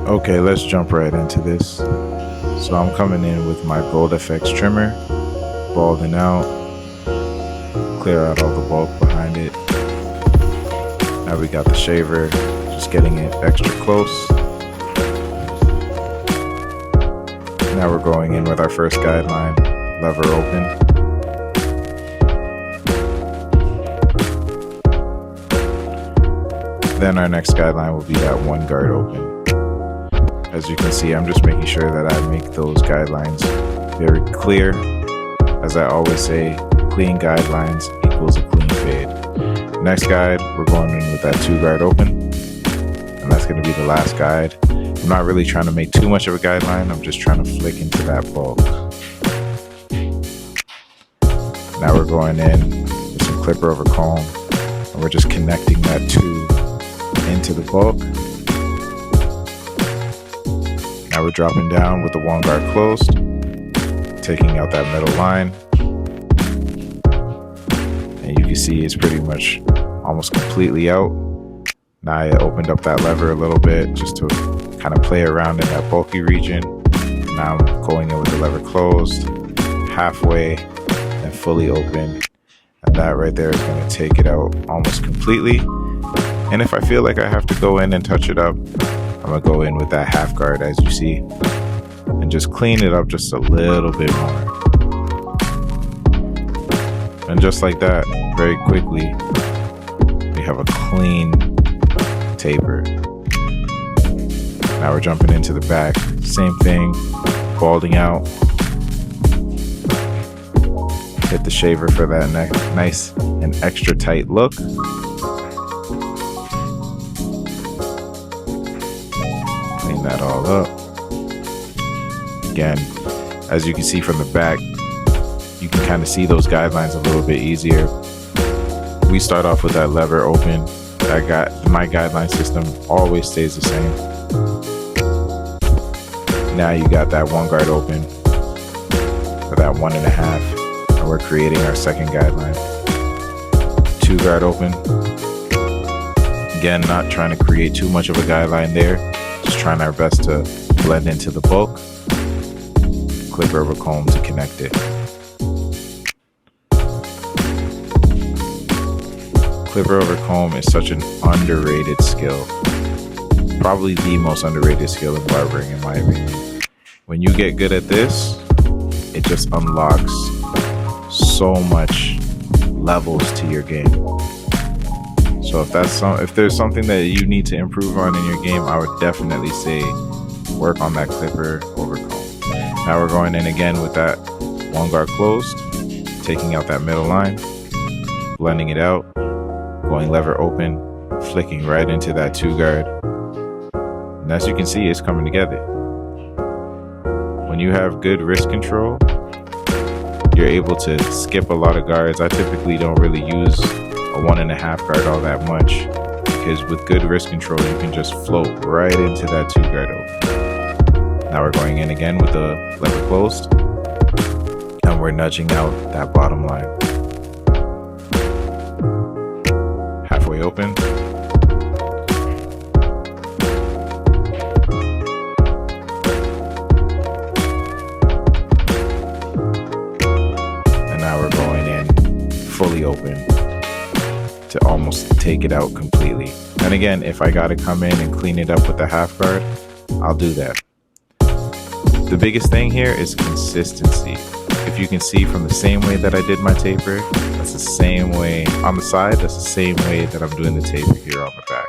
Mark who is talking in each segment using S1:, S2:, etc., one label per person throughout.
S1: Okay, let's jump right into this. So I'm coming in with my Gold FX trimmer, balding out, clear out all the bulk behind it. Now we got the shaver, just getting it extra close. Now we're going in with our first guideline, lever open. Then our next guideline will be that one guard open. As you can see, I'm just making sure that I make those guidelines very clear. As I always say, clean guidelines equals a clean fade. Next guide, we're going in with that two guard open, and that's going to be the last guide. I'm not really trying to make too much of a guideline, I'm just trying to flick into that bulk. Now we're going in with some clipper over comb, and we're just connecting that two into the bulk. Now we're dropping down with the one guard closed, taking out that middle line. And you can see it's pretty much almost completely out. Now I opened up that lever a little bit just to kind of play around in that bulky region. Now I'm going in with the lever closed, halfway, and fully open. And that right there is going to take it out almost completely. And if I feel like I have to go in and touch it up, I'm going to go in with that half guard, as you see, and just clean it up just a little bit more. And just like that, very quickly, we have a clean taper. Now we're jumping into the back. Same thing, balding out. Hit the shaver for that nice and extra tight look. Clean that all up. Again, as you can see from the back, you can kind of see those guidelines a little bit easier. We start off with that lever open. My guideline system always stays the same. Now you got that one guard open for that 1.5, and we're creating our second guideline. Two guard open. Again, not trying to create too much of a guideline there, just trying our best to blend into the bulk. Clipper over comb to connect it. Clipper over comb is such an underrated skill. Probably the most underrated skill in barbering, in my opinion. When you get good at this, it just unlocks so much levels to your game. So if there's something that you need to improve on in your game, I would definitely say work on that clipper over comb. Now we're going in again with that one guard closed, taking out that middle line, blending it out, going lever open, flicking right into that two guard. And as you can see, it's coming together. When you have good wrist control, you're able to skip a lot of guards. I typically don't really use a 1.5 guard all that much, because with good wrist control, you can just float right into that two guard open. Now we're going in again with the lever closed, and we're nudging out that bottom line. Halfway open. And now we're going in fully open to almost take it out completely. And again, if I gotta come in and clean it up with the half guard, I'll do that. The biggest thing here is consistency. If you can see from the same way that I did my taper, that's the same way on the side, that's the same way that I'm doing the taper here on the back.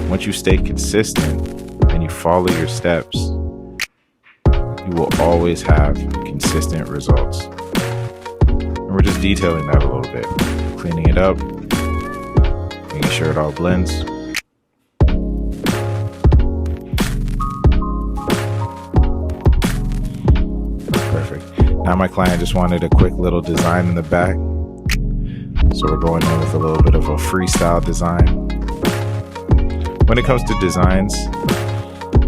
S1: Once you stay consistent and you follow your steps, you will always have consistent results. And we're just detailing that a little bit, cleaning it up, making sure it all blends. Perfect. Now my client just wanted a quick little design in the back, so we're going in with a little bit of a freestyle design. When it comes to designs,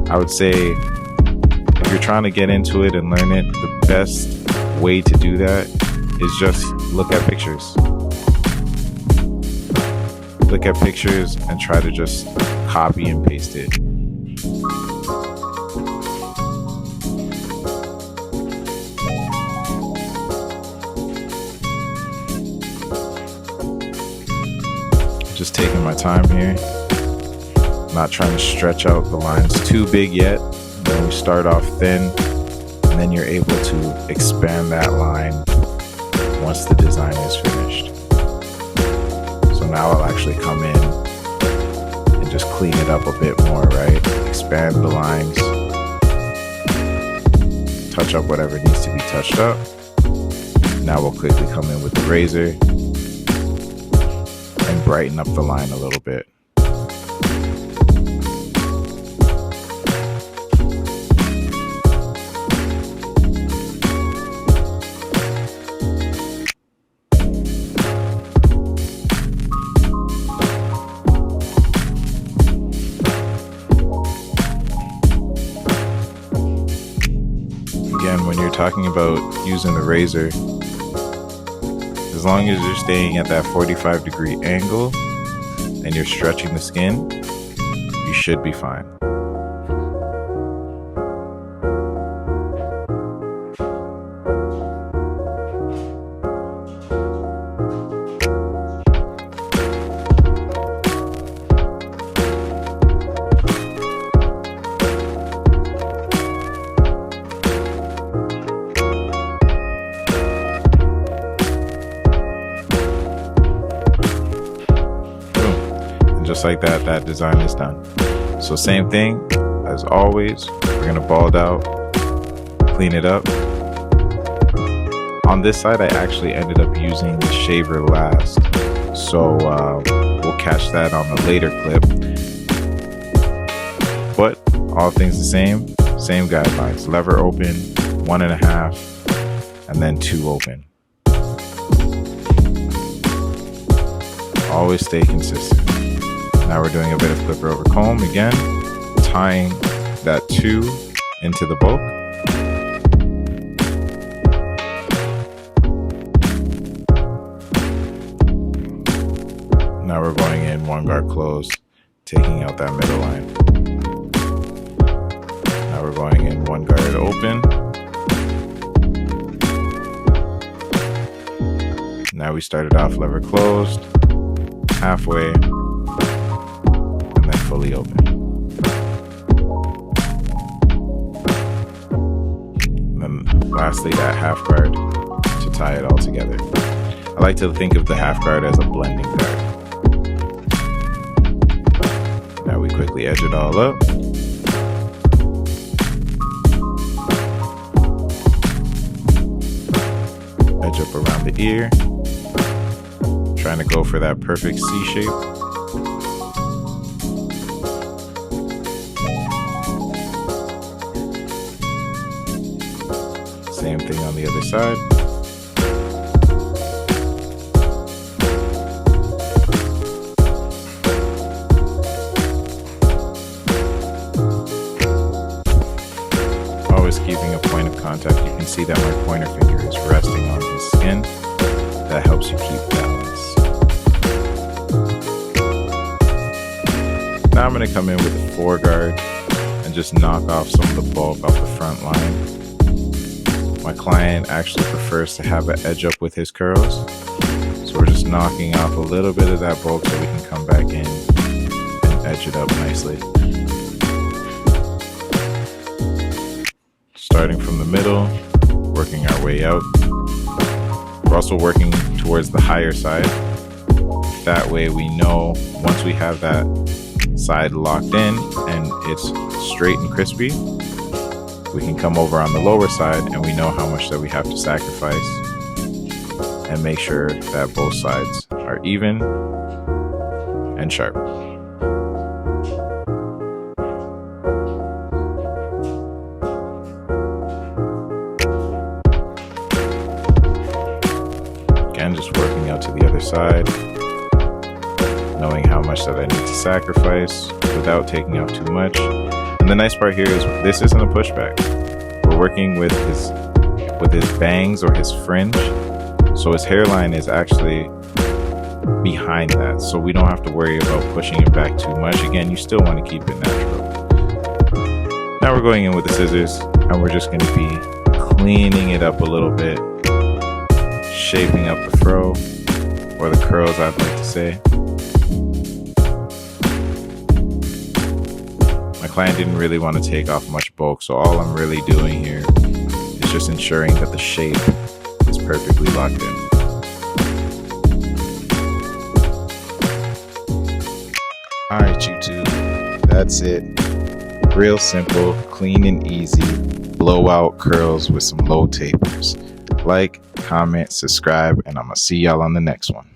S1: I would say if you're trying to get into it and learn it, the best way to do that is just look at pictures. look at pictures and try to just copy and paste it. Just taking my time here, not trying to stretch out the lines too big yet. Then we start off thin, and then you're able to expand that line once the design is finished. So now I'll actually come in and just clean it up a bit more, right? Expand the lines, touch up whatever needs to be touched up. Now we'll quickly come in with the razor and brighten up the line a little bit. Again, when you're talking about using the razor, as long as you're staying at that 45-degree angle and you're stretching the skin, you should be fine. Just like that, that design is done. So same thing as always, we're gonna ball it out, clean it up. On this side, I actually ended up using the shaver last, so we'll catch that on the later clip. But all things the same guidelines. Lever open, 1.5, and then 2 open. Always stay consistent. Now we're doing a bit of clipper over comb again, tying that 2 into the bulk. Now we're going in 1 guard closed, taking out that middle line. Now we're going in 1 guard open. Now we started off lever closed, halfway, fully open. And then lastly, that half guard to tie it all together. I like to think of the half guard as a blending guard. Now we quickly edge it all up. Edge up around the ear. Trying to go for that perfect C shape. Same thing on the other side. Always keeping a point of contact. You can see that my pointer finger is resting on his skin. That helps you keep balance. Now I'm going to come in with a 4 guard and just knock off some of the bulk off the front line. My client actually prefers to have an edge up with his curls, so we're just knocking off a little bit of that bulk so we can come back in and edge it up nicely. Starting from the middle, working our way out. We're also working towards the higher side. That way we know once we have that side locked in and it's straight and crispy, we can come over on the lower side and we know how much that we have to sacrifice and make sure that both sides are even and sharp. Again, just working out to the other side, knowing how much that I need to sacrifice without taking out too much. And the nice part here is this isn't a pushback. We're working with his bangs or his fringe. So his hairline is actually behind behind that, so we don't have to worry about pushing it back too much. Again, you still want to keep it natural. Now we're going in with the scissors, and we're just going to be cleaning it up a little bit, shaping up the fro, or the curls, I'd like to say. My client didn't really want to take off much bulk, so all I'm really doing here is just ensuring that the shape is perfectly locked in. Alright YouTube, that's it. Real simple, clean and easy blowout curls with some low tapers. Like, comment, subscribe, and I'm gonna see y'all on the next one.